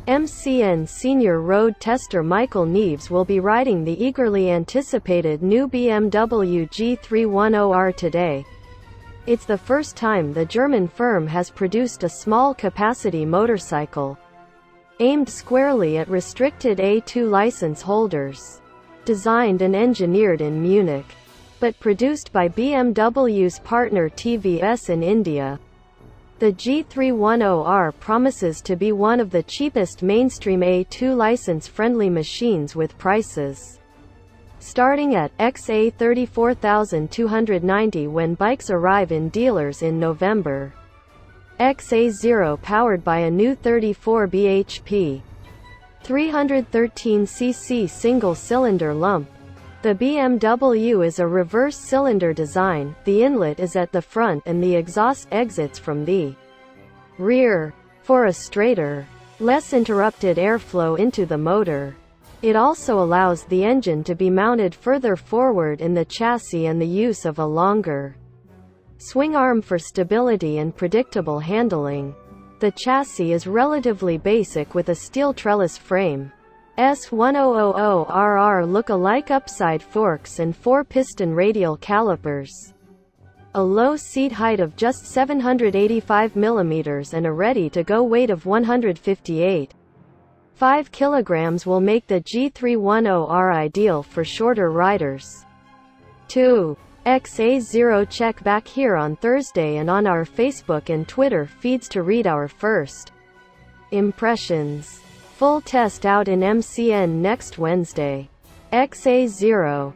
MCN senior road tester Michael Neves will be riding the eagerly anticipated new BMW G310R today. It's the first time the German firm has produced a small-capacity motorcycle aimed squarely at restricted A2 license holders. Designed and engineered in Munich, but produced by BMW's partner TVS in India, the G310R promises to be one of the cheapest mainstream A2 license-friendly machines, with prices starting at XA 34,290 when bikes arrive in dealers in November. XA0 powered by a new 34 bhp 313cc single-cylinder lump. The BMW is a reverse-cylinder design, the inlet is at the front and the exhaust exits from the rear, for a straighter, less interrupted airflow into the motor. It also allows the engine to be mounted further forward in the chassis and the use of a longer swing arm for stability and predictable handling. The chassis is relatively basic with a steel trellis frame, S1000RR look-alike upside forks and 4-piston radial calipers, a low seat height of just 785 mm and a ready-to-go weight of 158.5 kg will make the G310R ideal for shorter riders. 2. XA0 check back here on Thursday and on our Facebook and Twitter feeds to read our first impressions. Full test out in MCN next Wednesday. XA0